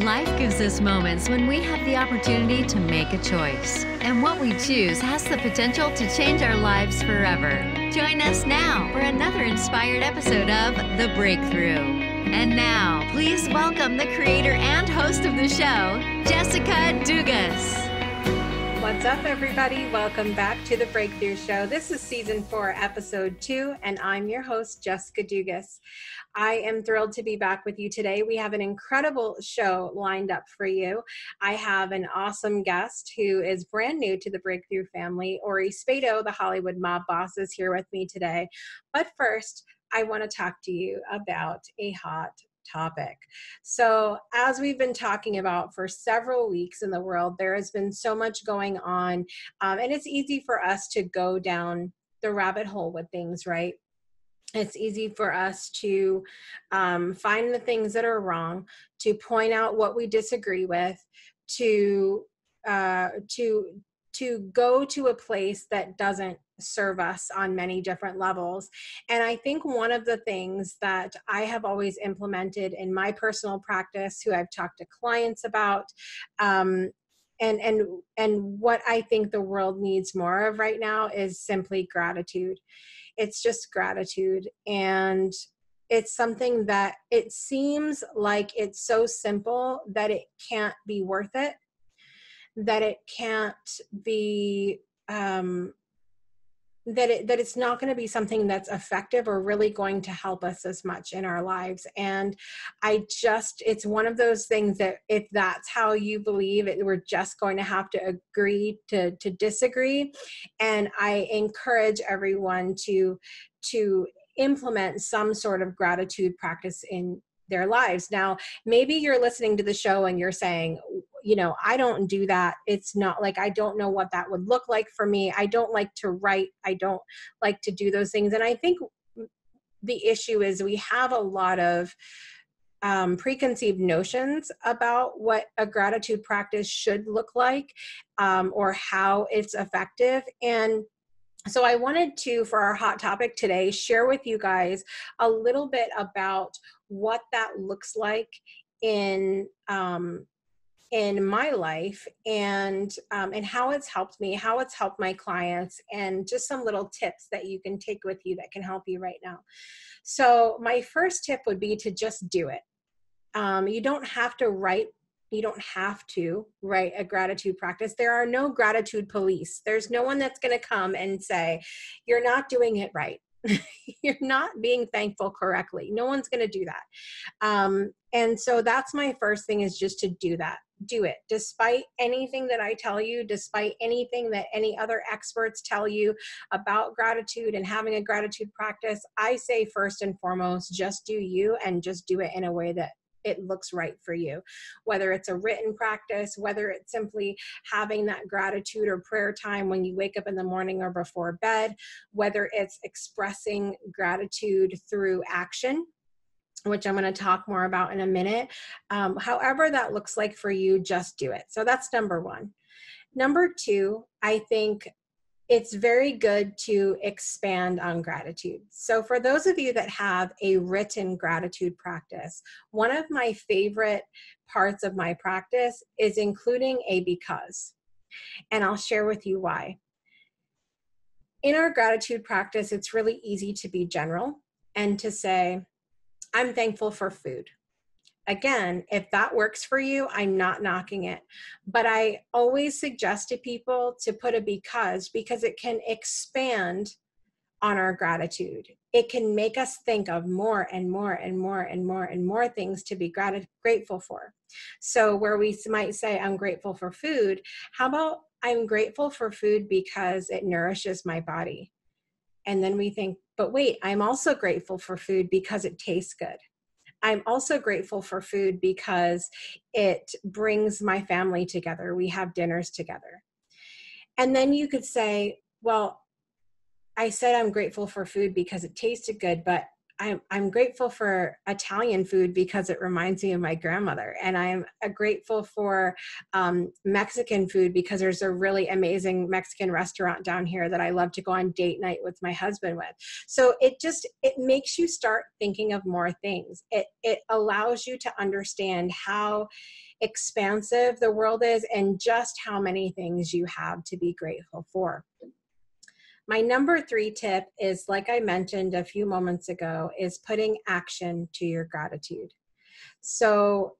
Life gives us moments when we have the opportunity to make a choice. And what we choose has the potential to change our lives forever. Join us now for another inspired episode of The Breakthrough. And now, please welcome the creator and host of the show, Jessica Dugas. What's up, everybody? Welcome back to The Breakthrough Show. This is Season 4, Episode 2, and I'm your host, Jessica Dugas. I am thrilled to be back with you today. We have an incredible show lined up for you. I have an awesome guest who is brand new to the Breakthrough family. Ori Spado, the Hollywood mob boss, is here with me today. But first, I want to talk to you about a hot topic. So as we've been talking about for several weeks in the world, there has been so much going on, and it's easy for us to go down the rabbit hole with things, right? It's easy for us to find the things that are wrong, to point out what we disagree with, to go to a place that doesn't serve us on many different levels. And I think one of the things that I have always implemented in my personal practice, who I've talked to clients about, and what I think the world needs more of right now is simply gratitude. It's just gratitude. And it's something that it seems like it's so simple that it can't be worth it, that it can't be, that it's not going to be something that's effective or really going to help us as much in our lives. And it's one of those things that if that's how you believe it, we're just going to have to agree to disagree. And I encourage everyone to implement some sort of gratitude practice in their lives. Now, maybe you're listening to the show and you're saying, I don't do that. It's not like, I don't know what that would look like for me. I don't like to write. I don't like to do those things. And I think the issue is we have a lot of preconceived notions about what a gratitude practice should look like, or how it's effective. And so I wanted to, for our hot topic today, share with you guys a little bit about what that looks like in my life, and how it's helped me, how it's helped my clients, and just some little tips that you can take with you that can help you right now. So my first tip would be to just do it. You don't have to write a gratitude practice. There are no gratitude police. There's no one that's going to come and say, you're not doing it right. You're not being thankful correctly. No one's going to do that. And so that's my first thing, is just to do that. Do it. Despite anything that I tell you, despite anything that any other experts tell you about gratitude and having a gratitude practice, I say first and foremost, just do you, and just do it in a way that it looks right for you. Whether it's a written practice, whether it's simply having that gratitude or prayer time when you wake up in the morning or before bed, whether it's expressing gratitude through action, which I'm going to talk more about in a minute. However that looks like for you, just do it. So that's number one. Number two, I think it's very good to expand on gratitude. So for those of you that have a written gratitude practice, one of my favorite parts of my practice is including a because. And I'll share with you why. In our gratitude practice, it's really easy to be general and to say, I'm thankful for food. Again, if that works for you, I'm not knocking it. But I always suggest to people to put a because it can expand on our gratitude. It can make us think of more and more and more and more and more things to be grateful for. So where we might say, I'm grateful for food, how about I'm grateful for food because it nourishes my body? And then we think, but wait, I'm also grateful for food because it tastes good. I'm also grateful for food because it brings my family together. We have dinners together. And then you could say, well, I said I'm grateful for food because it tasted good, but I'm grateful for Italian food because it reminds me of my grandmother. And I'm grateful for Mexican food because there's a really amazing Mexican restaurant down here that I love to go on date night with my husband with. So it makes you start thinking of more things. It allows you to understand how expansive the world is and just how many things you have to be grateful for. My number 3 tip is, like I mentioned a few moments ago, is putting action to your gratitude. So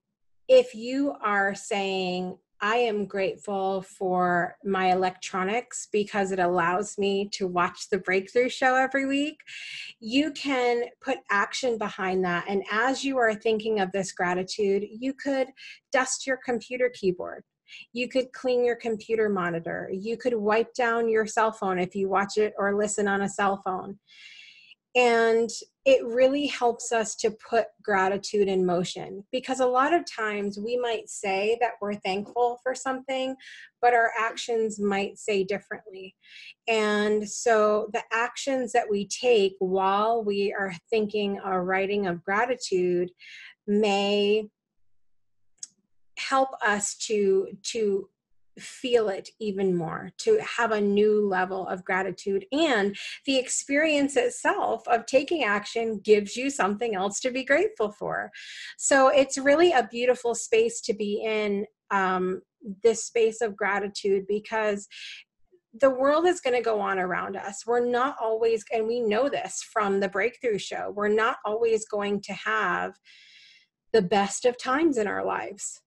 if you are saying, I am grateful for my electronics because it allows me to watch the Breakthrough Show every week, you can put action behind that. And as you are thinking of this gratitude, you could dust your computer keyboard. You could clean your computer monitor. You could wipe down your cell phone if you watch it or listen on a cell phone. And it really helps us to put gratitude in motion, because a lot of times we might say that we're thankful for something, but our actions might say differently. And so the actions that we take while we are thinking or writing of gratitude may help us to feel it even more, to have a new level of gratitude. And the experience itself of taking action gives you something else to be grateful for. So it's really a beautiful space to be in, this space of gratitude, because the world is going to go on around us. We're not always, and we know this from the Breakthrough Show, we're not always going to have the best of times in our lives.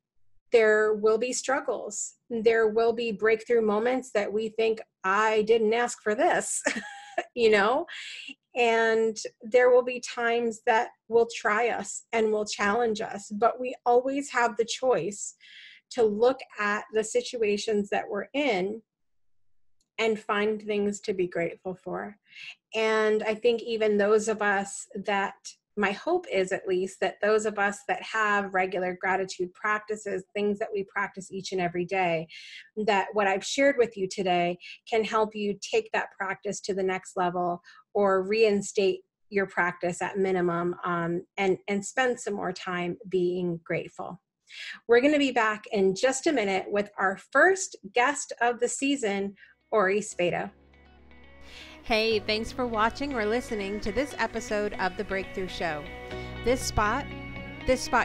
There will be struggles. There will be breakthrough moments that we think, I didn't ask for this, and there will be times that will try us and will challenge us, but we always have the choice to look at the situations that we're in and find things to be grateful for. And I think even those of us that, my hope is at least that those of us that have regular gratitude practices, things that we practice each and every day, that what I've shared with you today can help you take that practice to the next level, or reinstate your practice at minimum, and spend some more time being grateful. We're going to be back in just a minute with our first guest of the season, Ori Spado. Hey, thanks for watching or listening to this episode of The Breakthrough Show. This spot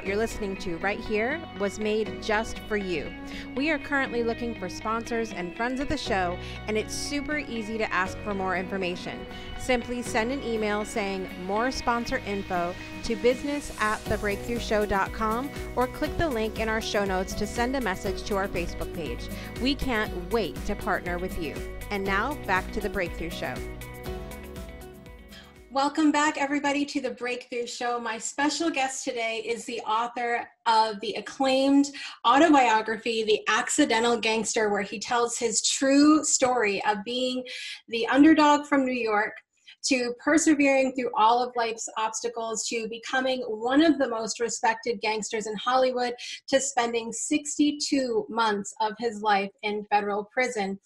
you're listening to right here was made just for you. We are currently looking for sponsors and friends of the show, and it's super easy to ask for more information. Simply send an email saying more sponsor info to business@thebreakthroughshow.com, or click the link in our show notes to send a message to our Facebook page. We can't wait to partner with you. And now back to The Breakthrough Show. Welcome back, everybody, to The Breakthrough Show. My special guest today is the author of the acclaimed autobiography, The Accidental Gangster, where he tells his true story of being the underdog from New York, to persevering through all of life's obstacles, to becoming one of the most respected gangsters in Hollywood, to spending 62 months of his life in federal prison.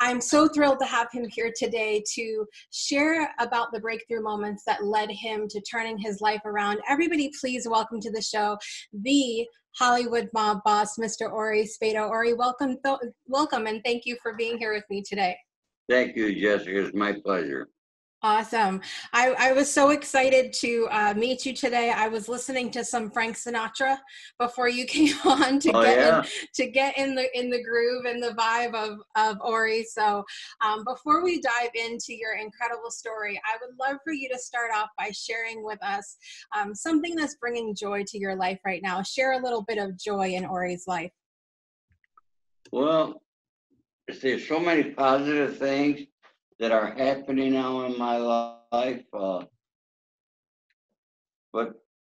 I'm so thrilled to have him here today to share about the breakthrough moments that led him to turning his life around. Everybody, please welcome to the show the Hollywood mob boss, Mr. Ori Spado. Ori, welcome, and thank you for being here with me today. Thank you, Jessica. It's my pleasure. Awesome. I was so excited to meet you today. I was listening to some Frank Sinatra before you came on to get in the groove and the vibe of Ori. So before we dive into your incredible story, I would love for you to start off by sharing with us something that's bringing joy to your life right now. Share a little bit of joy in Ori's life. Well, there's so many positive things that are happening now in my life. But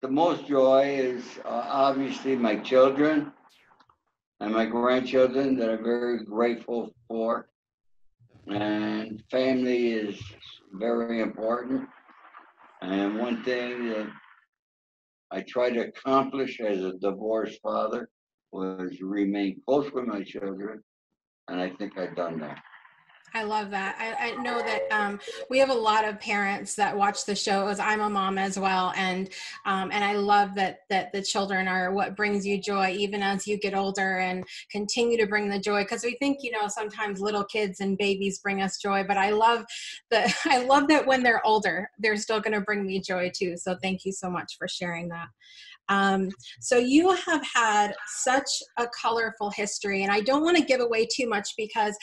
the most joy is obviously my children and my grandchildren that I'm very grateful for. And family is very important. And one thing that I try to accomplish as a divorced father was remain close with my children. And I think I've done that. I love that. I know that we have a lot of parents that watch the shows. I'm a mom as well, and I love that the children are what brings you joy, even as you get older, and continue to bring the joy. Because we think, sometimes little kids and babies bring us joy, but I love that. I love that when they're older, they're still going to bring me joy too. So thank you so much for sharing that. So you have had such a colorful history, and I don't want to give away too much because,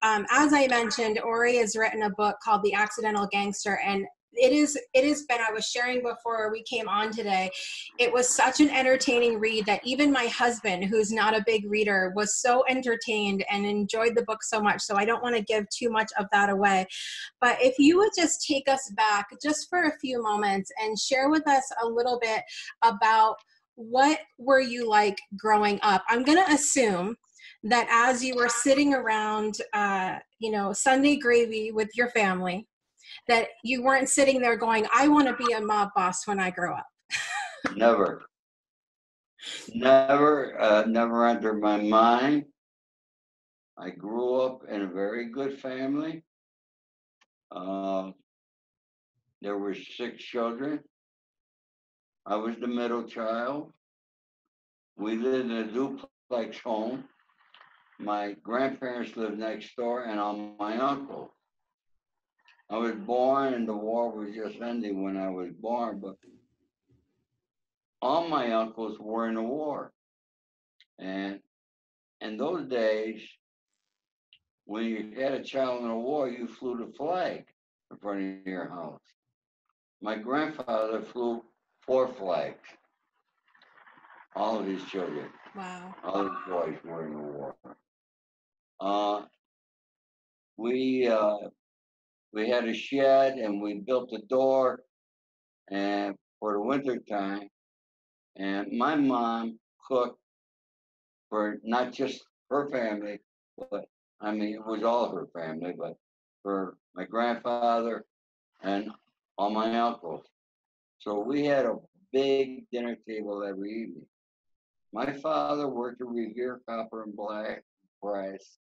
as I mentioned, Ori has written a book called The Accidental Gangster, and it has been, I was sharing before we came on today, it was such an entertaining read that even my husband, who's not a big reader, was so entertained and enjoyed the book so much. So I don't want to give too much of that away. But if you would just take us back just for a few moments and share with us a little bit about what were you like growing up? I'm going to assume that as you were sitting around, Sunday gravy with your family, that you weren't sitting there going, I want to be a mob boss when I grow up. Never. Never entered my mind. I grew up in a very good family. There were 6 children. I was the middle child. We lived in a duplex home. My grandparents lived next door, and all my uncles. I was born, and the war was just ending when I was born, but all my uncles were in the war. And in those days, when you had a child in a war, you flew the flag in front of your house. My grandfather flew 4 flags, all of his children. Wow. All his boys were in the war. We had a shed, and we built a door and for the winter time. And my mom cooked for not just her family, but it was all her family, but for my grandfather and all my uncles. So we had a big dinner table every evening. My father worked at Revere Copper and Black Press,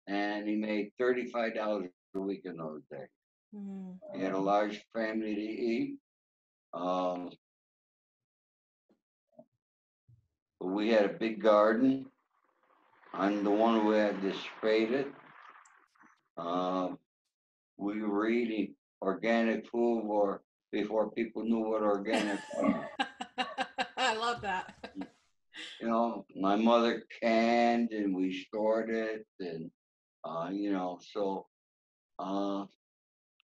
and he made $35 a week in those days. Mm. He had a large family to eat. We had a big garden. I'm the one who had to spade it. We were eating organic food before people knew what organic was. I love that. My mother canned and we stored it, and so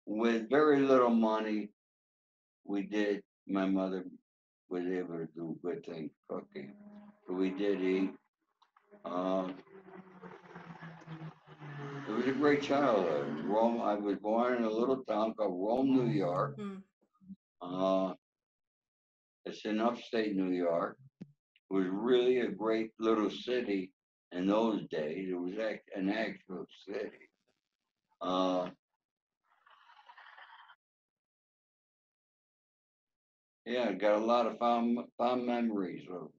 with very little money, my mother was able to do good things cooking. So we did eat. It was a great childhood. Rome, I was born in a little town called Rome, New York. It's in upstate New York. It was really a great little city in those days. It was an actual city. I got a lot of fond memories of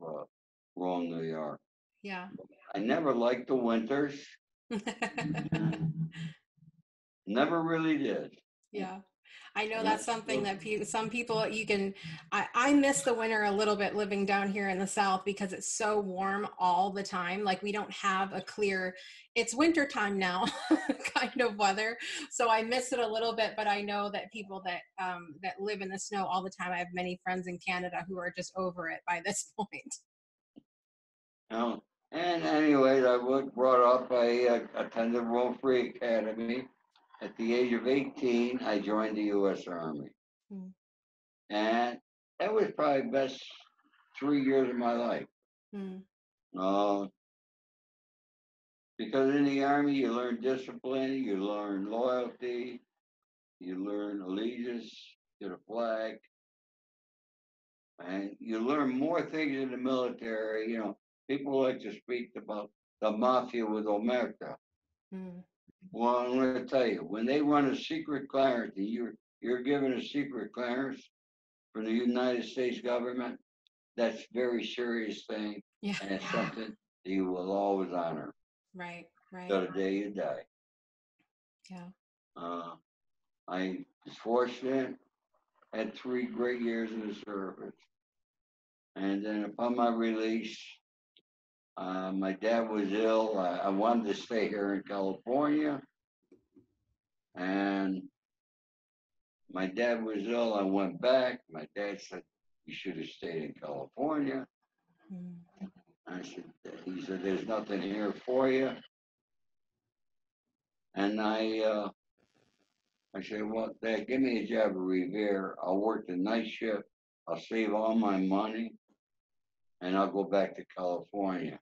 Rome, New York. Yeah. I never liked the winters. Never really did. Yeah. I know that's something that some people I miss the winter a little bit living down here in the South because it's so warm all the time. Like we don't have a clear, it's winter time now kind of weather. So I miss it a little bit, but I know that people that live in the snow all the time, I have many friends in Canada who are just over it by this point. And anyways, I was brought up, I attended Rome Free Academy. At the age of 18, I joined the U.S. Army. And that was probably the best 3 years of my life. Because in the Army, you learn discipline, you learn loyalty, you learn allegiance to the flag, and you learn more things in the military. People like to speak about the mafia with Omerta. Well, I'm going to tell you, when they run a secret clearance, you're given a secret clearance from the United States government, that's a very serious thing, and it's something that you will always honor. Right. Till the day you die. Yeah. I was fortunate, had 3 great years in the service. And then upon my release, my dad was ill. I wanted to stay here in California. And my dad was ill. I went back. My dad said, "You should have stayed in California." Mm. He said, "There's nothing here for you." And I said, "Well, Dad, give me a job at Revere. I'll work the night shift. I'll save all my money, and I'll go back to California."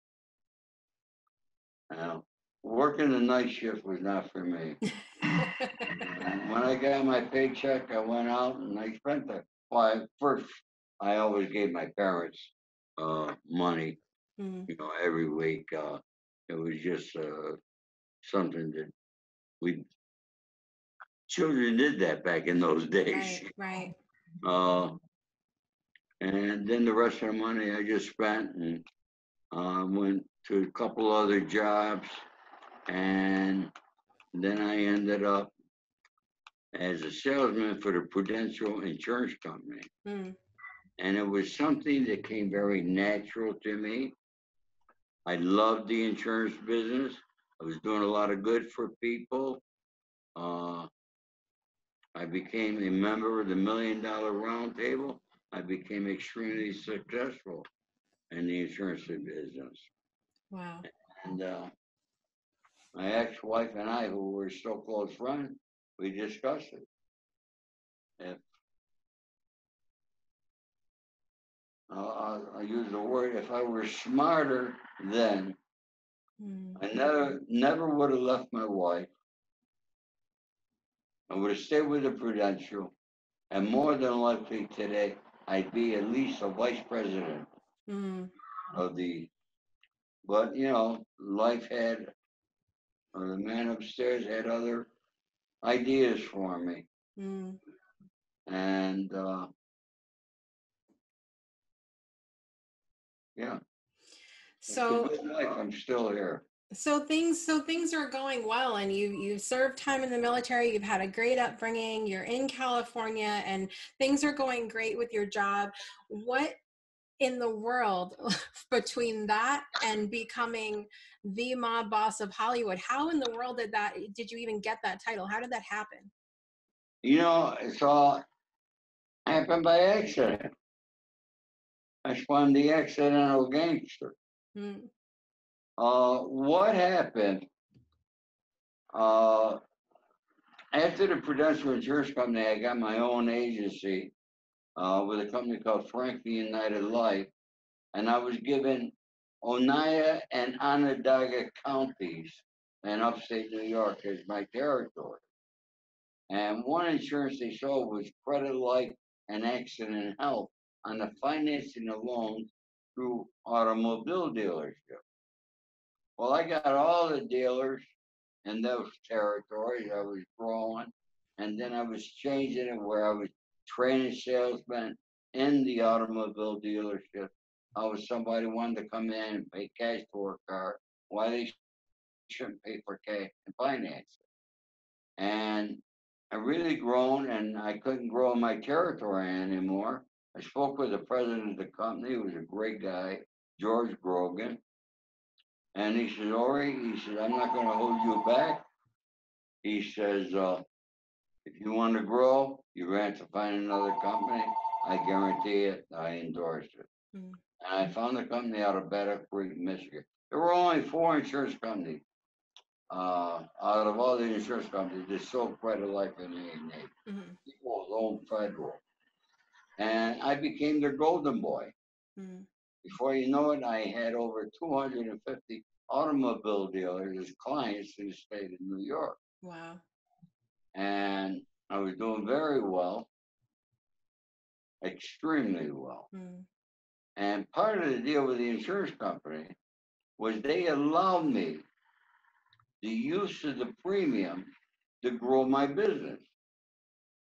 Now, working the night shift was not for me. And when I got my paycheck, I went out and I spent it. Well, first, I always gave my parents money, Mm. every week. It was just something that we children did that back in those days. Right. And then the rest of the money I just spent and went to a couple other jobs. And then I ended up as a salesman for the Prudential Insurance Company. Mm. And it was something that came very natural to me. I loved the insurance business. I was doing a lot of good for people. I became a member of the $1 Million Round Table. I became extremely successful in the insurance business. Wow. And my ex-wife and I, who were still close friends, we discussed it. If I use the word, if I were smarter then, I never would have left my wife. I would have stayed with the Prudential, and more than likely today, I'd be at least a vice president of the. But life had, or the man upstairs had other ideas for me, and yeah. So it's a good life. I'm still here. So things are going well, and you served time in the military. You've had a great upbringing. You're in California, and things are going great with your job. What in the world between that and becoming the mob boss of Hollywood? How in the world did you even get that title? How did that happen? It's all happened by accident. I spun the Accidental Gangster. What happened? After the Prudential Insurance Company, I got my own agency with a company called Frankie United Life, and I was given Oneida and Onondaga counties in upstate New York as my territory. And one insurance they sold was credit life and accident health on the financing of loans through automobile dealership. Well, I got all the dealers in those territories. I was growing, and then I was changing it where I was training salesmen in the automobile dealership. I was somebody who wanted to come in and pay cash for a car, why they shouldn't pay for cash and finance it. And I really grown, and I couldn't grow in my territory anymore. I spoke with the president of the company, who was a great guy, George Grogan. And he says, "Ori," he says, "I'm not going to hold you back." He says, "If you want to grow, you're going to have to find another company. I guarantee it. I endorse it." And I found a company out of Battle Creek, Michigan. There were only 4 insurance companies out of all the insurance companies that sold credit life and A&A. People owned Federal. And I became their golden boy. Before you know it, I had over 250 automobile dealers as clients in the state of New York. Wow. And I was doing very well, extremely well. And part of the deal with the insurance company was they allowed me the use of the premium to grow my business.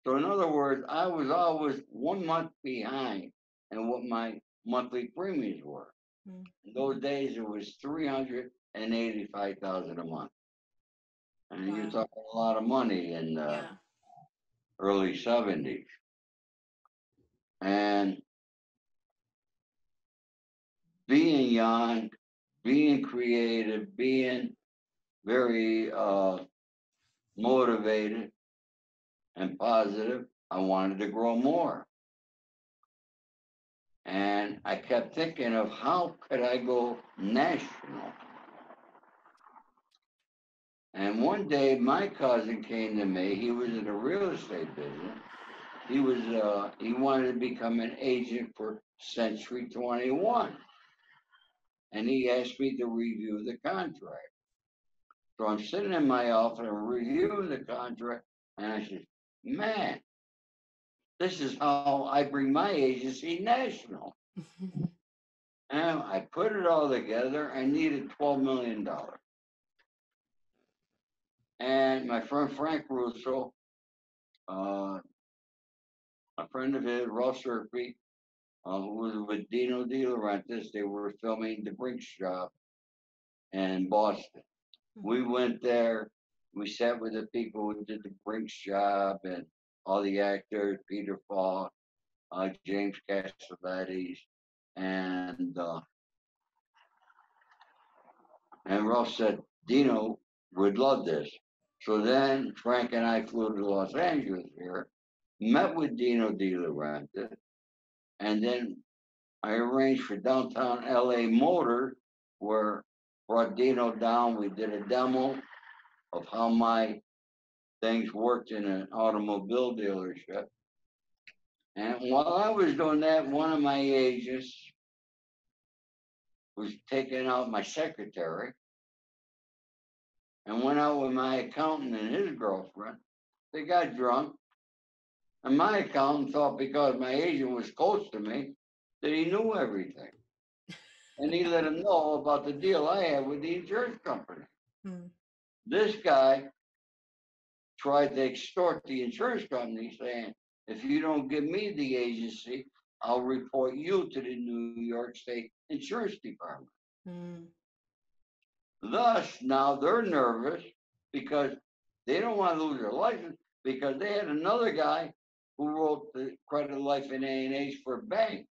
So in other words, I was always 1 month behind in what my monthly premiums were. In those days, it was $385,000 a month. And And you're Wow. talking a lot of money in the Yeah. early 70s. And being young, being creative, being very motivated and positive, I wanted to grow more. And I kept thinking of how could I go national? And one day my cousin came to me. He was in the real estate business. He wanted to become an agent for Century 21. And he asked me to review the contract. So I'm sitting in my office and reviewing the contract, and I said, man, this is how I bring my agency national. And I put it all together. I needed $12 million. And my friend Frank Russo, a friend of his, Ross Serpy, who was with Dino De Laurentiis, they were filming The Brinks Job in Boston. We went there. We sat with the people who did The Brinks Job and all the actors, Peter Falk, James Cassavetes, and Ross said, Dino would love this. So then Frank and I flew to Los Angeles here, met with Dino De Laurentiis, and then I arranged for downtown LA Motor, where brought Dino down. We did a demo of how my things worked in an automobile dealership. And while I was doing that, one of my agents was taking out my secretary and went out with my accountant and his girlfriend. They got drunk. And my accountant thought because my agent was close to me that he knew everything. And he let him know about the deal I had with the insurance company. This guy tried to extort the insurance company saying, if you don't give me the agency, I'll report you to the New York State Insurance Department. Thus, now they're nervous because they don't want to lose their license because they had another guy who wrote the credit life and A&H for banks.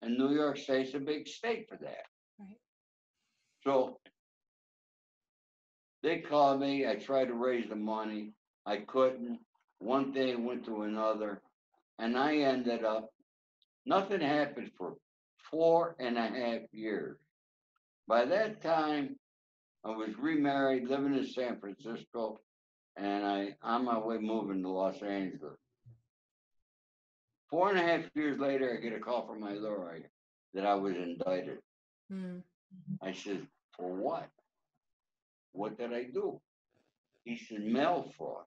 And New York State's a big state for that. Right. So they called me. I tried to raise the money. I couldn't. One thing went to another. And I ended up, nothing happened for 4.5 years. By that time, I was remarried, living in San Francisco, and on my way moving to Los Angeles. 4.5 years later, I get a call from my lawyer that I was indicted. I said, for what? What did I do? He said, mail fraud.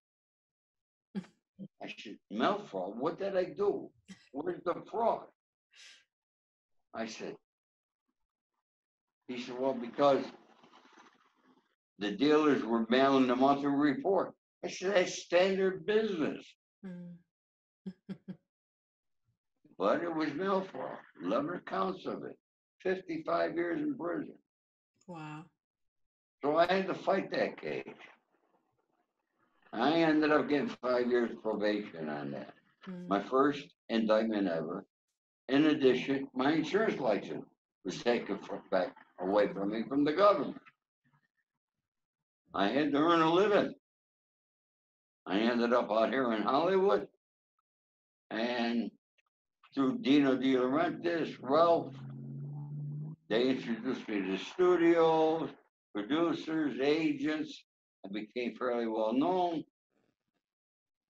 I said, mail fraud? What did I do? Where's the fraud? I said, he said, well, because the dealers were mailing the monthly report. I said, that's standard business. But it was mail fraud. 11 counts of it. 55 years in prison. Wow. So I had to fight that case. I ended up getting 5 years probation on that. My first indictment ever. In addition, my insurance license was taken back away from me from the government. I had to earn a living. I ended up out here in Hollywood, and through Dino De Laurentiis, Ralph, they introduced me to studios, producers, agents. I became fairly well known,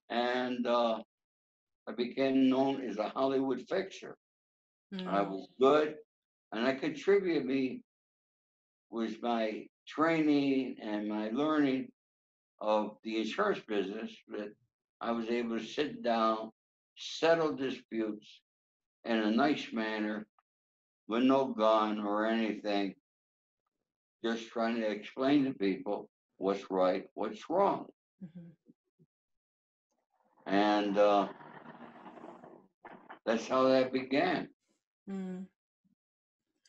and I became known as a Hollywood fixer. I was good, and I contributed me with my training and my learning of the insurance business that I was able to sit down, settle disputes in a nice manner with no gun or anything, just trying to explain to people what's right, what's wrong. And that's how that began. And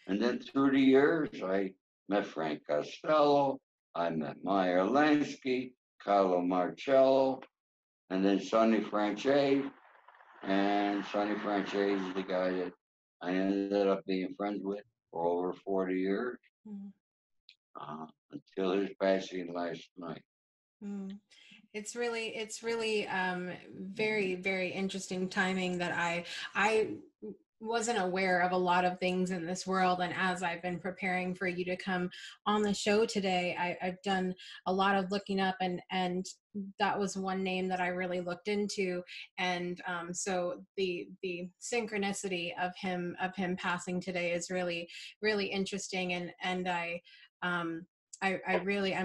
then through the years, I met Frank Costello, I met Meyer Lansky, Carlo Marcello, and then Sonny Franzese. And Sonny Franzese is the guy that I ended up being friends with for over 40 years until his passing last night. Mm. It's really very, very interesting timing that I wasn't aware of a lot of things in this world. And as I've been preparing for you to come on the show today, I've done a lot of looking up, and that was one name that I really looked into. And so the synchronicity of him passing today is really, really interesting. And I'm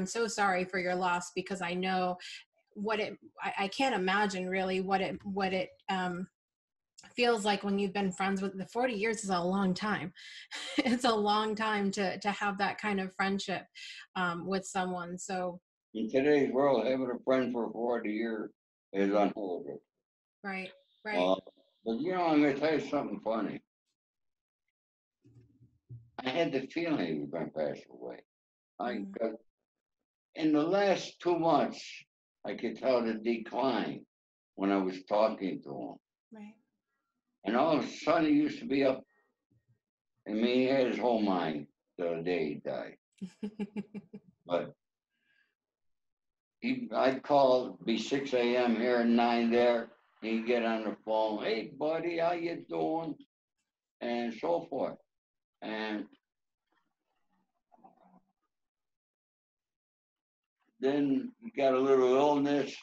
so sorry for your loss, because I know I can't imagine really what it feels like when you've been friends with. The 40 years is a long time. It's a long time to have that kind of friendship with someone. So in today's world, having a friend for 40 years is unheard of. right. But I'm going to tell you something funny. I had the feeling he was going to pass away. In the last 2 months, I could tell the decline when I was talking to him. Right. And all of a sudden, he used to be up. I mean, he had his whole mind the day he died. But I'd call, be 6 a.m. here and 9 there. He'd get on the phone. Hey, buddy, how you doing? And so forth. And then he got a little illness,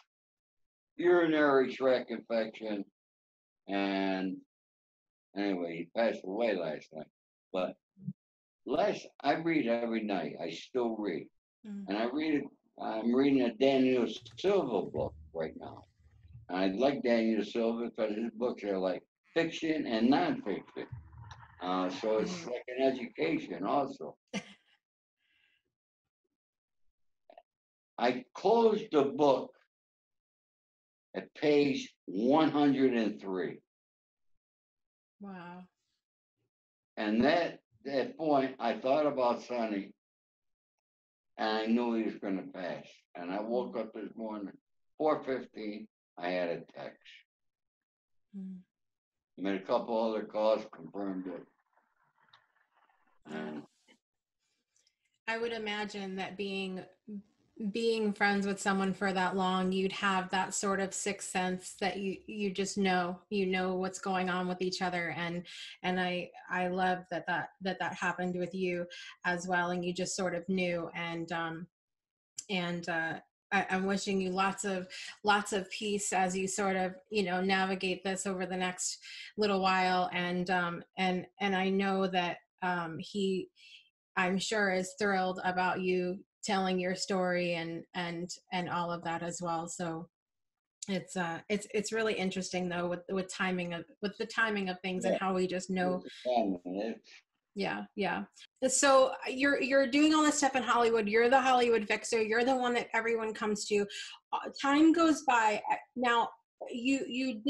urinary tract infection. And anyway, he passed away last night. But I read every night. I still read. And I'm reading a Daniel Silva book right now. And I like Daniel Silva because his books are like fiction and nonfiction. So it's like an education also. I closed the book at page 103. Wow. And that point, I thought about Sonny, and I knew he was going to pass. And I woke up this morning, 4:15, I had a text. Made a couple other calls, confirmed it. And I would imagine that being friends with someone for that long, you'd have that sort of sixth sense that you just know what's going on with each other. And I love that happened with you as well, and you just sort of knew. And I'm wishing you lots of peace as you sort of navigate this over the next little while. And I know that he, I'm sure, is thrilled about you telling your story and all of that as well. So it's really interesting though with the timing of things, and how we just know. Yeah. So you're doing all this stuff in Hollywood. You're the Hollywood fixer. You're the one that everyone comes to. Time goes by. Now you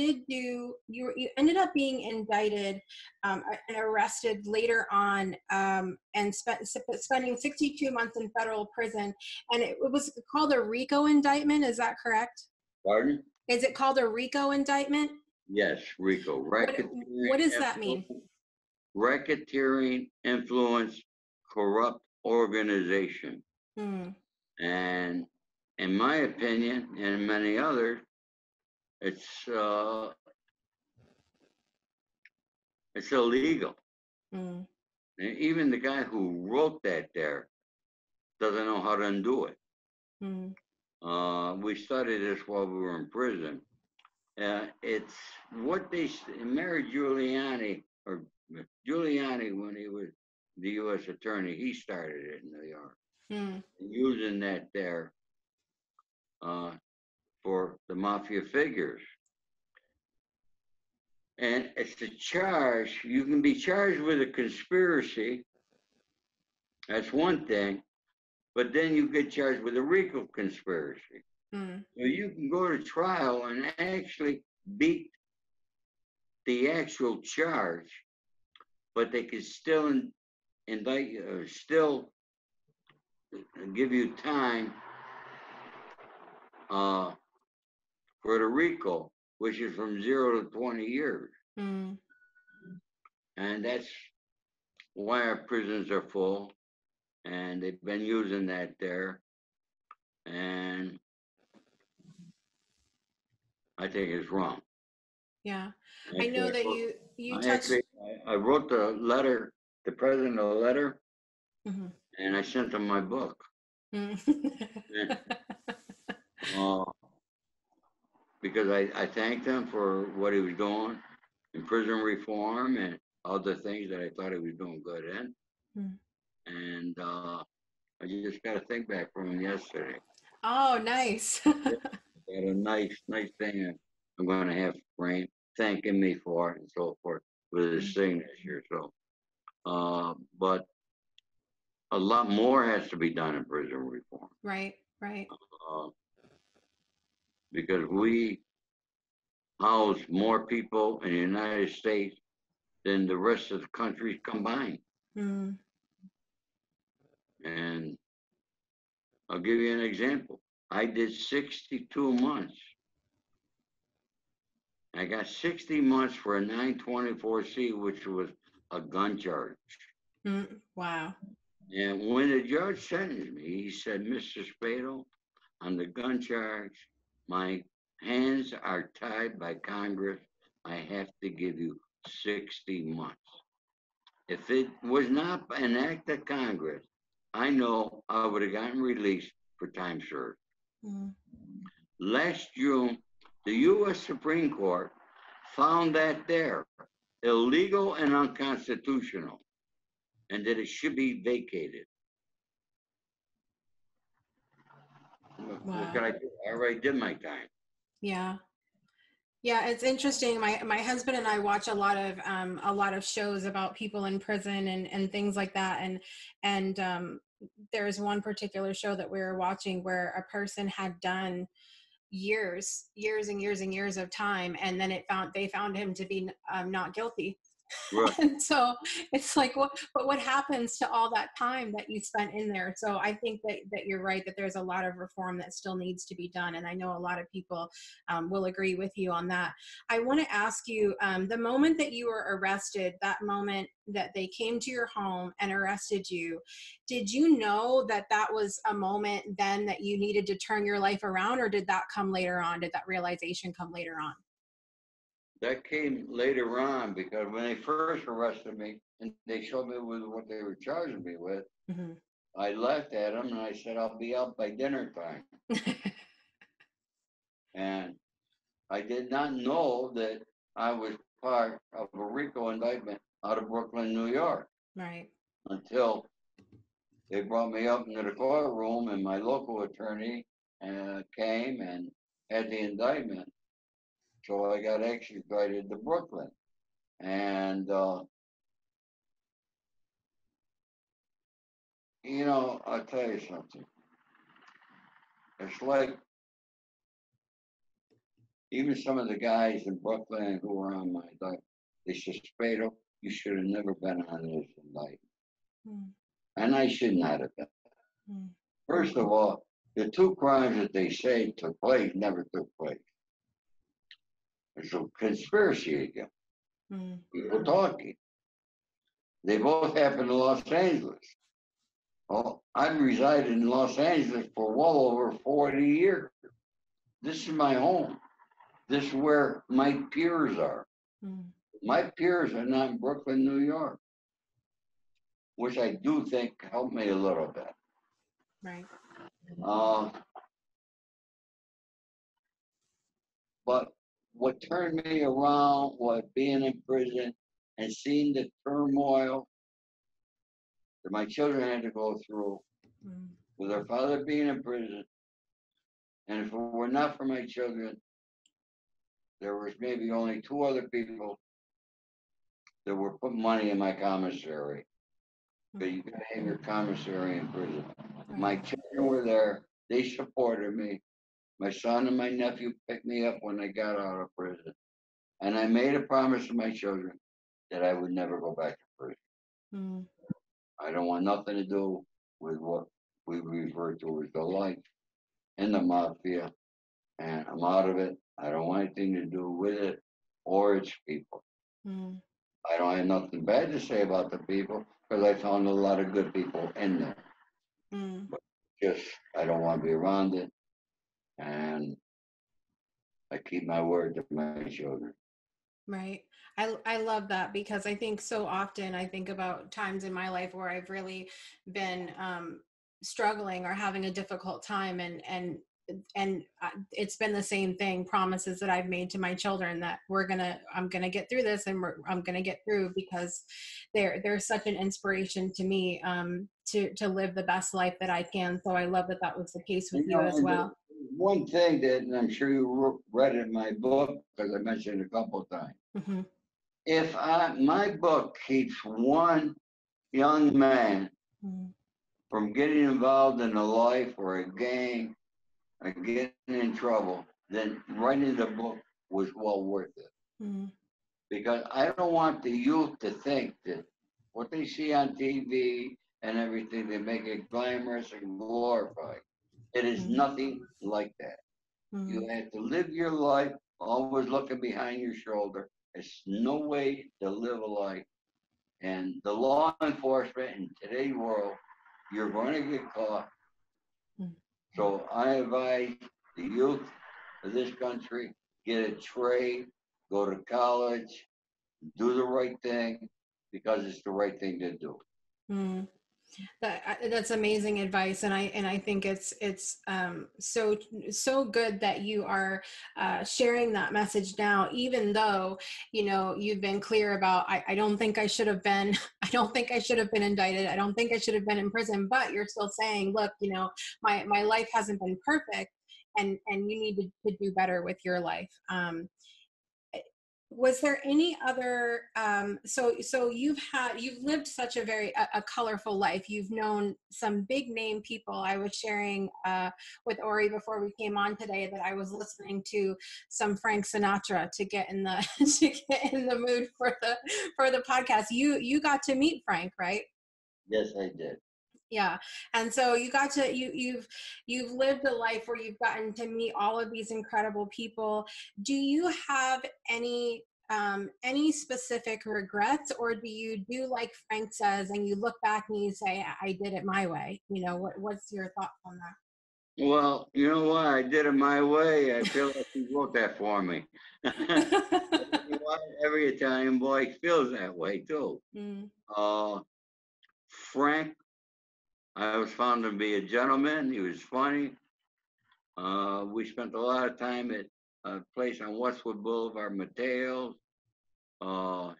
ended up being indicted and arrested later on, and spending 62 months in federal prison. And it was called a RICO indictment. Is that correct? Pardon? Is it called a RICO indictment? Yes, RICO. What does that mean? Racketeering, influence, corrupt organization. And in my opinion, and many others, it's illegal. And even the guy who wrote that there doesn't know how to undo it. We studied this while we were in prison. It's what Mary Giuliani, when he was the U.S. attorney, he started it in New York, using that there for the mafia figures. And it's a charge. You can be charged with a conspiracy. That's one thing. But then you get charged with a RICO conspiracy. So you can go to trial and actually beat the actual charge, but they can still indict you, or still give you time Puerto Rico, which is from 0 to 20 years. Mm. And that's why our prisons are full. And they've been using that there. And I think it's wrong. Yeah. I Actually, know that you touched. actually, I wrote the letter, the president a letter, Mhm. and I sent him my book. Mm. uh, because I thanked him for what he was doing in prison reform and other things that I thought he was doing good in. Mm. And I just got a thing back from him yesterday. Oh, nice. Got a nice thing I'm going to have framed, thanking me for it and so forth with his signature. So, but a lot more has to be done in prison reform. Right. Because we house more people in the United States than the rest of the countries combined. Mm. And I'll give you an example. I did 62 months. I got 60 months for a 924C, which was a gun charge. Mm. Wow. And when the judge sentenced me, he said, Mr. Spado, on the gun charge, my hands are tied by Congress. I have to give you 60 months. If it was not an act of Congress, I know I would have gotten released for time served. Mm. Last June, the U.S. Supreme Court found that they're illegal and unconstitutional and that it should be vacated. Wow. What can I do? I already did my time. Yeah. Yeah, it's interesting. My husband and I watch a lot of shows about people in prison and things like that. And there's one particular show that we were watching where a person had done years and years of time, and then they found him to be not guilty. Right. And so it's like, what happens to all that time that you spent in there? So I think that you're right, that there's a lot of reform that still needs to be done. And I know a lot of people will agree with you on that. I want to ask you, the moment that you were arrested, that moment that they came to your home and arrested you, did you know that was a moment then that you needed to turn your life around, or did that come later on? Did that realization come later on? That came later on because when they first arrested me and they showed me with what they were charging me with, Mm-hmm. I laughed at them and I said, I'll be out by dinner time. And I did not know that I was part of a RICO indictment out of Brooklyn, New York. Right. Until they brought me up into the courtroom and my local attorney came and had the indictment. So I got extradited to Brooklyn. And, I'll tell you something. It's like even some of the guys in Brooklyn who were on my indictment, they said, Spado, you should have never been on this indictment. Mm. And I should not have been. Mm. First of all, the two crimes that they say took place never took place. It's a conspiracy again. Mm. People talking. They both happened in Los Angeles. Well, I've resided in Los Angeles for well over 40 years. This is my home. This is where my peers are. Mm. My peers are not in Brooklyn, New York, which I do think helped me a little bit. Right. But what turned me around was being in prison and seeing the turmoil that my children had to go through with their father being in prison. And if it were not for my children, there was maybe only two other people that were putting money in my commissary. But you gotta have your commissary in prison. My children were there. They supported me. My son and my nephew picked me up when I got out of prison. And I made a promise to my children that I would never go back to prison. Mm. I don't want nothing to do with what we refer to as the life in the mafia and I'm out of it. I don't want anything to do with it or its people. Mm. I don't have nothing bad to say about the people because I found a lot of good people in there. Mm. But just, I don't want to be around it. And I keep my word to my children. Right. I love that, because I think so often I think about times in my life where I've really been struggling or having a difficult time, and it's been the same thing, promises that I've made to my children that I'm gonna get through this, and I'm gonna get through, because they're such an inspiration to me, to live the best life that I can. So I love that that was the case with You you know, as and well. one thing that, and I'm sure you read it in my book because I mentioned it a couple of times. Hmm. If my book keeps one young man Hmm. from getting involved in a life or a gang or getting in trouble, then writing the book was well worth it. Hmm. Because I don't want the youth to think that what they see on TV and everything, they make it glamorous and glorified. It is nothing like that. Hmm. You have to live your life always looking behind your shoulder. There's no way to live a life. And the law enforcement in today's world, you're going to get caught. So I advise the youth of this country, get a trade, go to college, do the right thing because it's the right thing to do. Hmm. That's amazing advice, and I think it's so good that you are sharing that message now, even though you've been clear about I don't think I should have been I don't think I should have been indicted, I don't think I should have been in prison, but you're still saying, look, my life hasn't been perfect, and you need to do better with your life. Was there any other so you've lived such a colorful life, you've known some big name people. I was sharing with Ori before we came on today that I was listening to some Frank Sinatra to get in the to get in the mood for the podcast. You got to meet Frank, right? Yes, I did. Yeah. And so you got to you've lived a life where you've gotten to meet all of these incredible people. Do you have any specific regrets, or do you do like Frank says and you look back and you say, I did it my way? What's your thoughts on Well, you know what? I did it my way. I feel like he wrote that for me. that? You know, every Italian boy feels that way too. Mm. Uh, Frank, I was found to be a gentleman. He was funny. We spent a lot of time at a place on Westwood Boulevard, Mateo's.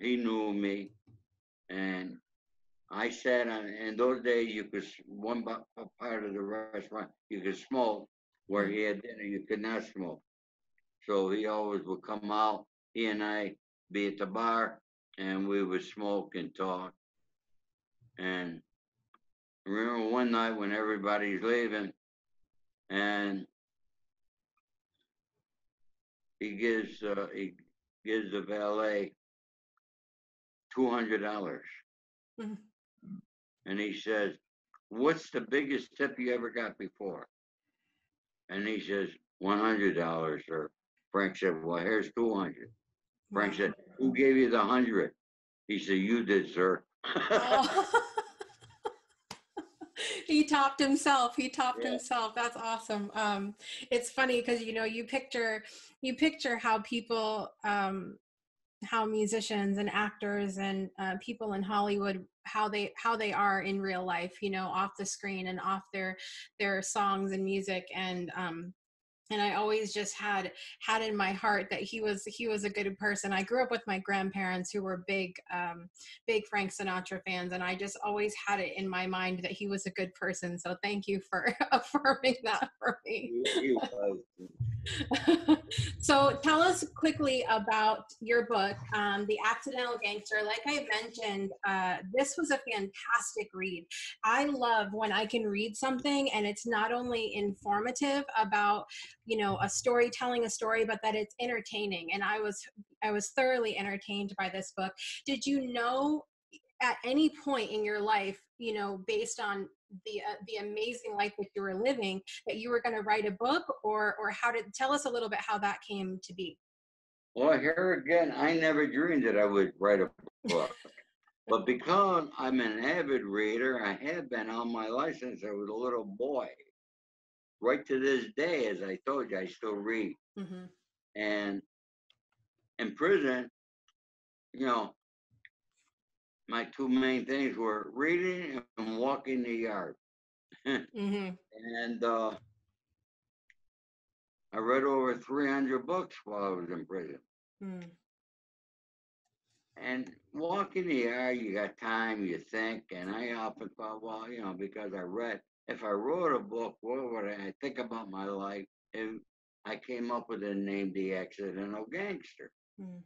He knew me, and I sat on. In those days, you could part of the restaurant you could smoke. Where he had dinner, you could not smoke. So he always would come out. He and I be at the bar, and we would smoke and talk. And I remember one night when everybody's leaving, and he gives the valet $200, Mm. and he says, "What's the biggest tip you ever got before?" And he says, $100, sir. Frank said, "Well, here's 200." Frank Wow. said, "Who gave you the 100?" He said, "You did, sir." Oh. He topped himself. He topped Yeah. himself. That's awesome. It's funny because you picture how people, how musicians and actors and people in Hollywood, how they are in real life, off the screen and off their songs and music, and I always just had in my heart that he was a good person. I grew up with my grandparents who were big Frank Sinatra fans, and I just always had it in my mind that he was a good person. So thank you for affirming that for me. He was. So tell us quickly about your book, The Accidental Gangster. Like I mentioned, this was a fantastic read. I love when I can read something and it's not only informative about, a story, telling a story, but that it's entertaining. And I was thoroughly entertained by this book. Did you know at any point in your life, based on the amazing life that you were living, that you were going to write a book, or how did, tell us a little bit how that came to be? Well, here again, I never dreamed that I would write a book. But because I'm an avid reader, I have been all my life since I was a little boy. Right to this day, as I told you, I still read. Mm-hmm. And in prison, you know, my two main things were reading and walking the yard. Mm-hmm. And I read over 300 books while I was in prison. Mm. And walking the yard, you got time, you think. And I often thought, well, you know, because I read, if I wrote a book, what would I think about my life? And I came up with the name, The Accidental Gangster. Mm.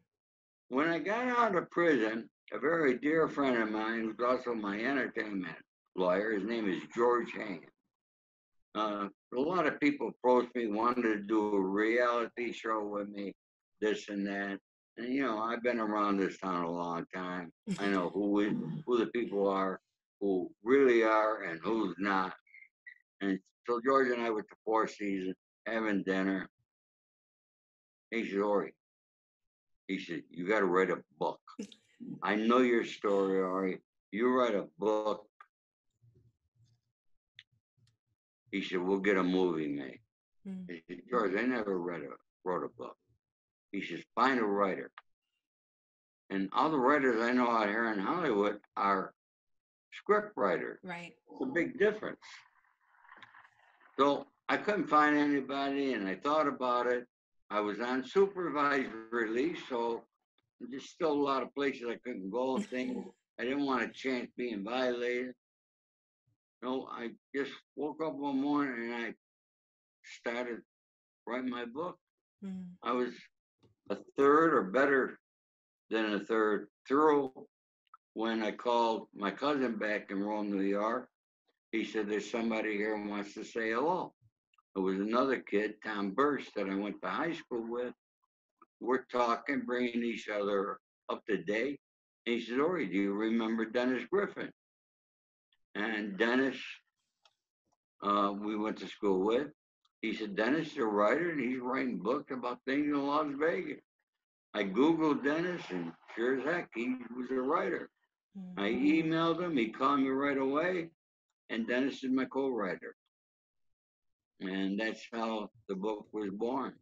When I got out of prison, a very dear friend of mine, who's also my entertainment lawyer, his name is George Hain. A lot of people approached me, wanted to do a reality show with me, this and that. And you know, I've been around this town a long time. I know who the people are, who really are, and who's not. And so George and I went to Four Seasons, having dinner. He said, Ori, he said, you got to write a book. I know your story, Ori. You write a book. He said, we'll get a movie made. Mm. He said, George, I never wrote a book. He says, find a writer. And all the writers I know out here in Hollywood are script writers. Right. It's a big difference. So I couldn't find anybody, and I thought about it. I was on supervised release, so there's still a lot of places I couldn't go and things. I didn't want a chance being violated. No, I just woke up one morning and I started writing my book. Mm. I was a third or better than a third through when I called my cousin back in Rome, New York. He said, there's somebody here who wants to say hello. It was another kid, Tom Burst, that I went to high school with. We're talking, bringing each other up to date. And he said, Ori, do you remember Dennis Griffin? And Dennis, we went to school with. He said, Dennis is a writer, and he's writing books about things in Las Vegas. I Googled Dennis, and sure as heck, he was a writer. Mm. I emailed him, he called me right away, and Dennis is my co-writer. And that's how the book was born.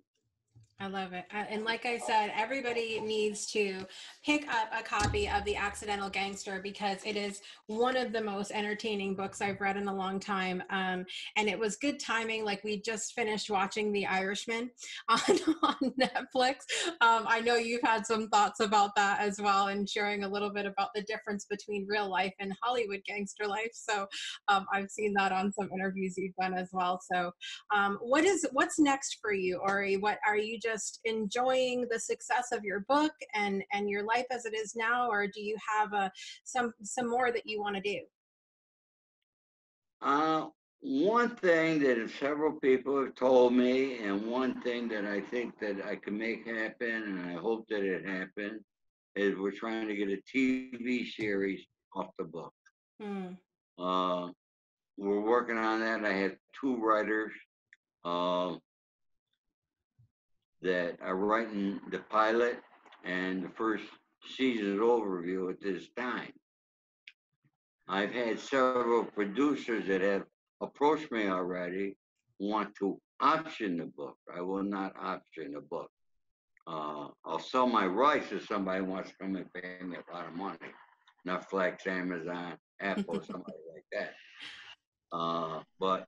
I love it. And like I said, everybody needs to pick up a copy of The Accidental Gangster, because it is one of the most entertaining books I've read in a long time. And it was good timing. Like, we just finished watching The Irishman on Netflix. I know you've had some thoughts about that as well, and sharing a little bit about the difference between real life and Hollywood gangster life. So I've seen that on some interviews you've done as well. So what's next for you, Ori? What are you just enjoying the success of your book and your life as it is now, or do you have some more that you want to do? One thing that several people have told me, and one thing that I think that I can make happen, and I hope that it happens, is we're trying to get a TV series off the book. Hmm. We're working on that. I have two writers that are writing the pilot and the first season's overview at this time. I've had several producers that have approached me already, want to option the book. I will not option the book. I'll sell my rights if somebody wants to come and pay me a lot of money. Netflix, Amazon, Apple, somebody like that. But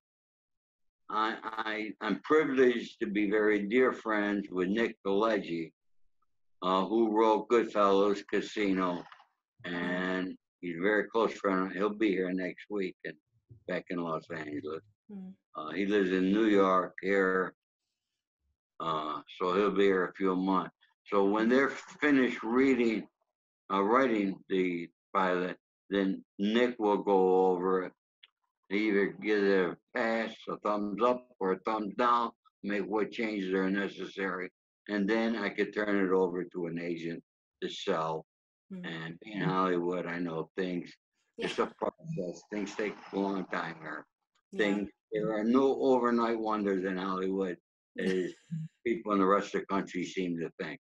I'm privileged to be very dear friends with Nick Pileggi, who wrote Goodfellas, Casino, and he's a very close friend. He'll be here next week and back in Los Angeles. He lives in New York here, so he'll be here a few months. So when they're finished writing the pilot, then Nick will go over it. He either give it a pass, a thumbs up, or a thumbs down, make what changes are necessary, and then I could turn it over to an agent to sell. And in Hollywood, I know things Yeah. It's a process. Things take a long time here. Yeah. There are no overnight wonders in Hollywood, as people in the rest of the country seem to think.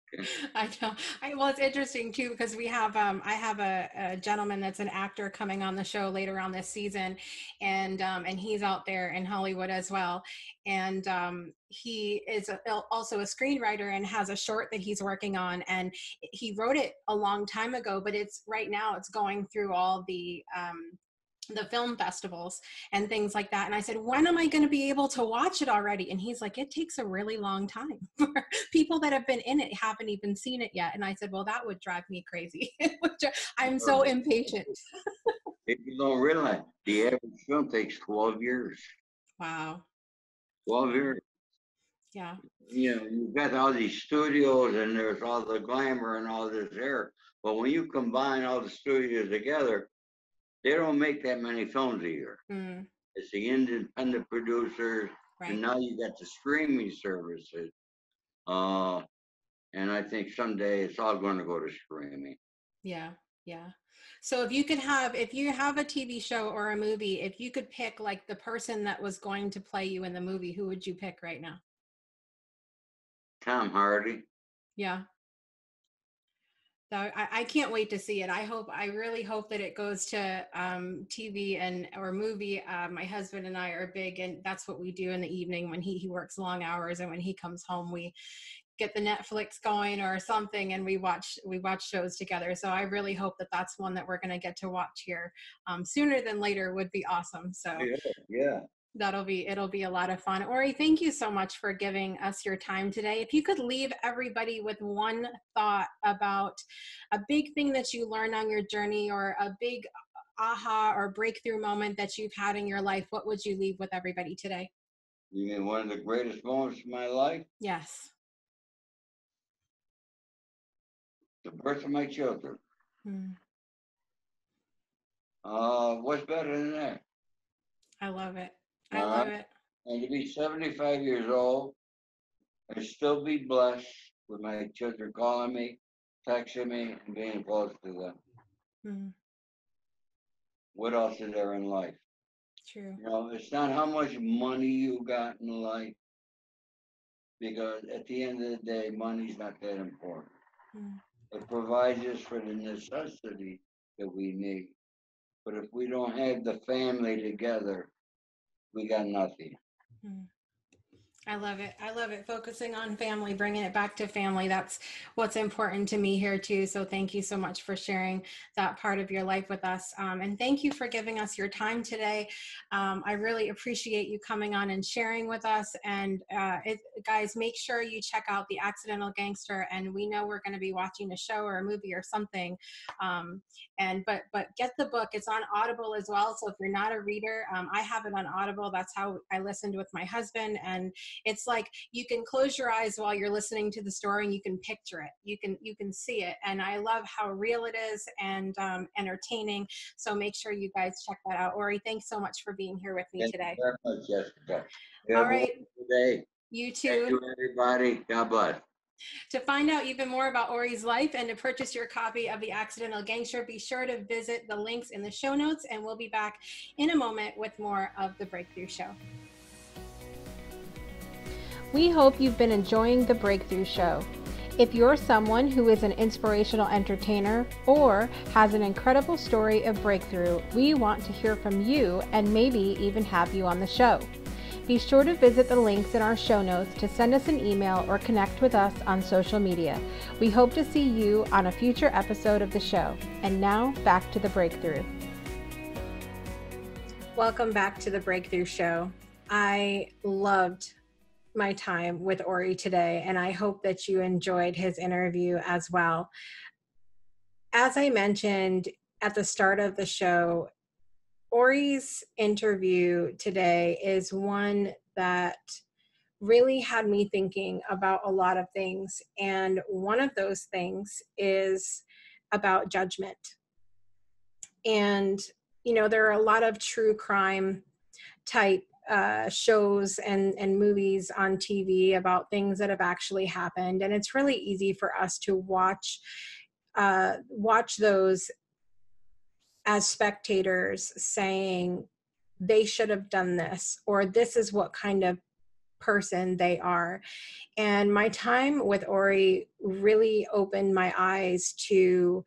I know. Well, it's interesting too because we have I have a gentleman that's an actor coming on the show later on this season, and he's out there in Hollywood as well, and he is also a screenwriter and has a short that he's working on, and he wrote it a long time ago, but it's right now it's going through all the film festivals and things like that. And I said, when am I going to be able to watch it already? And he's like, it takes a really long time. People that have been in it haven't even seen it yet. And I said, well, that would drive me crazy. I'm so impatient. People don't realize the average film takes 12 years. Wow. 12 years. Yeah. You know, you've got all these studios and there's all the glamour and all this there. But when you combine all the studios together, they don't make that many films a year. Mm. It's the independent producers, Right. and now you got the streaming services. And I think someday it's all going to go to streaming. Yeah. Yeah. So if you have a TV show or a movie, if you could pick like the person that was going to play you in the movie, who would you pick right now? Tom Hardy. Yeah. So I can't wait to see it. I really hope that it goes to TV or movie. My husband and I are big, and that's what we do in the evening when he works long hours, and when he comes home, we get the Netflix going or something, and we watch shows together. So I really hope that that's one that we're going to get to watch here sooner than later. Would be awesome. So Yeah. it'll be a lot of fun. Ori, thank you so much for giving us your time today. If you could leave everybody with one thought about a big thing that you learned on your journey, or a big aha or breakthrough moment that you've had in your life, what would you leave with everybody today? You mean one of the greatest moments of my life? Yes. The birth of my children. Hmm. What's better than that? I love it. I love it. And to be 75 years old and still be blessed with my children calling me, texting me, and being close to them. Hmm. What else is there in life? True. You know, it's not how much money you got in life, because at the end of the day, money's not that important. Hmm. It provides us for the necessity that we need. But if we don't have the family together, we got nothing. Hmm. I love it. I love it. Focusing on family, bringing it back to family. That's what's important to me here too. So thank you so much for sharing that part of your life with us. And thank you for giving us your time today. I really appreciate you coming on and sharing with us. And guys, make sure you check out the Accidental Gangster. And we know we're going to be watching a show or a movie or something. But get the book. It's on Audible as well. So if you're not a reader, I have it on Audible. That's how I listened with my husband. And it's like you can close your eyes while you're listening to the story, and you can picture it. You can see it. And I love how real it is and entertaining. So make sure you guys check that out. Ori, thanks so much for being here with me today. Thank you very much, Jessica. All right. Today. You too. Thank you, everybody. God bless. To find out even more about Ori's life and to purchase your copy of The Accidental Gangster, be sure to visit the links in the show notes, and we'll be back in a moment with more of The Breakthrough Show. We hope you've been enjoying The Breakthrough Show. If you're someone who is an inspirational entertainer or has an incredible story of breakthrough, we want to hear from you and maybe even have you on the show. Be sure to visit the links in our show notes to send us an email or connect with us on social media. We hope to see you on a future episode of the show. And now, back to The Breakthrough. Welcome back to The Breakthrough Show. I loved my time with Ori today, and I hope that you enjoyed his interview as well. As I mentioned at the start of the show, Ori's interview today is one that really had me thinking about a lot of things, and one of those things is about judgment. And you know, there are a lot of true crime type shows and movies on TV about things that have actually happened, and it's really easy for us to watch those as spectators saying they should have done this, or this is what kind of person they are. And my time with Ori really opened my eyes to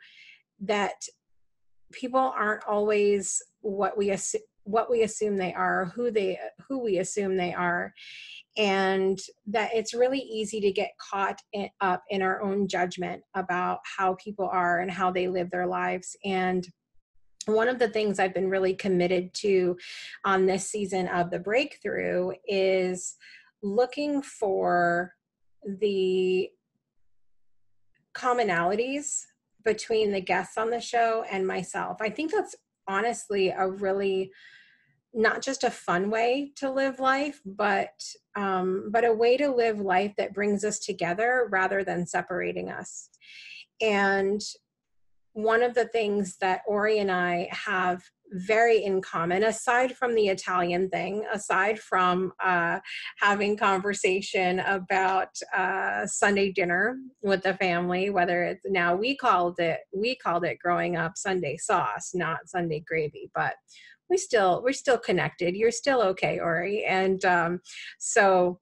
that people aren't always what we assume they are, who we assume they are, and that it's really easy to get caught up in our own judgment about how people are and how they live their lives. And one of the things I've been really committed to on this season of The Breakthrough is looking for the commonalities between the guests on the show and myself. I think that's honestly a really, not just a fun way to live life, but a way to live life that brings us together rather than separating us. And one of the things that Ori and I have very in common, aside from the Italian thing, aside from having conversation about Sunday dinner with the family, whether it's now we called it growing up Sunday sauce, not Sunday gravy, but we're still connected. You're still okay, Ori. And so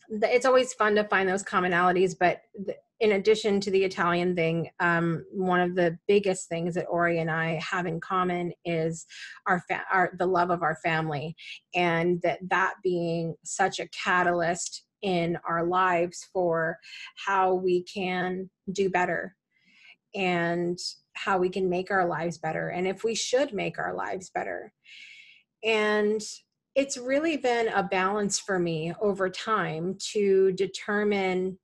it's always fun to find those commonalities, but in addition to the Italian thing, one of the biggest things that Ori and I have in common is the love of our family, and that being such a catalyst in our lives for how we can do better and how we can make our lives better, and if we should make our lives better. And it's really been a balance for me over time to determine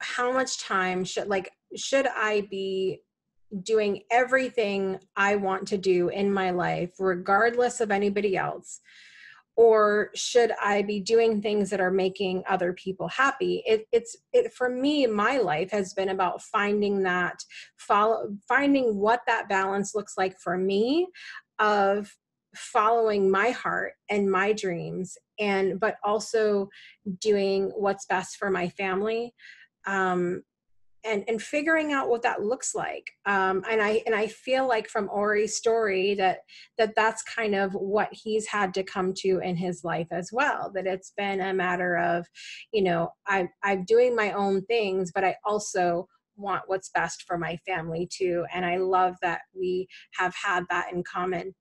how much time should I be doing everything I want to do in my life, regardless of anybody else, or should I be doing things that are making other people happy? For me, my life has been about finding what that balance looks like for me, of following my heart and my dreams, but also doing what's best for my family. And figuring out what that looks like. And I feel like from Ori's story that's kind of what he's had to come to in his life as well, that it's been a matter of, I'm doing my own things, but I also want what's best for my family too. And I love that we have had that in common.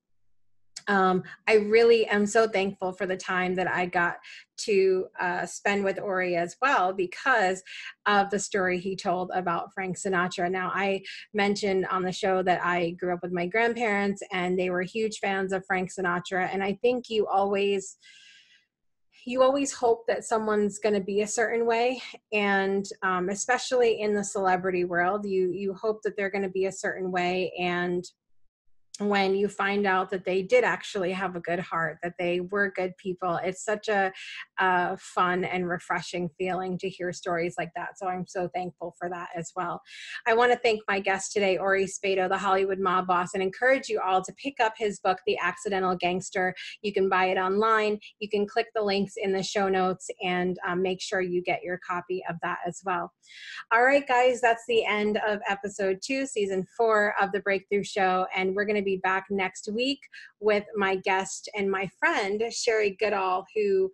I really am so thankful for the time that I got to spend with Ori as well, because of the story he told about Frank Sinatra. Now, I mentioned on the show that I grew up with my grandparents and they were huge fans of Frank Sinatra. And I think you always hope that someone's going to be a certain way. And especially in the celebrity world, you hope that they're going to be a certain way. And when you find out that they did actually have a good heart, that they were good people, it's such a fun and refreshing feeling to hear stories like that. So I'm so thankful for that as well. I want to thank my guest today, Ori Spado, the Hollywood mob boss, and encourage you all to pick up his book, The Accidental Gangster. You can buy it online. You can click the links in the show notes and make sure you get your copy of that as well. All right, guys, that's the end of episode 2, season 4 of The Breakthrough Show. And we're going to be back next week with my guest and my friend, Sherry Goodall, who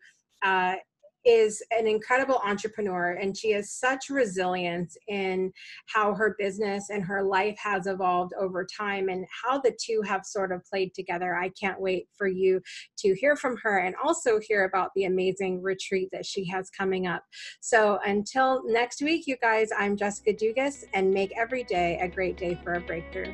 is an incredible entrepreneur, and she has such resilience in how her business and her life has evolved over time and how the two have sort of played together. I can't wait for you to hear from her and also hear about the amazing retreat that she has coming up. So until next week, you guys, I'm Jessica Dugas, and make every day a great day for a breakthrough.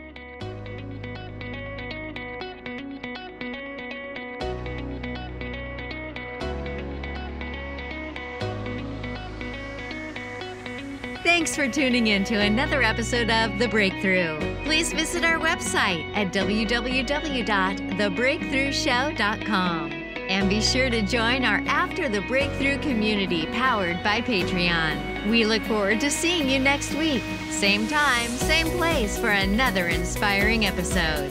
Thanks for tuning in to another episode of The Breakthrough. Please visit our website at www.thebreakthroughshow.com. And be sure to join our After the Breakthrough community powered by Patreon. We look forward to seeing you next week. Same time, same place for another inspiring episode.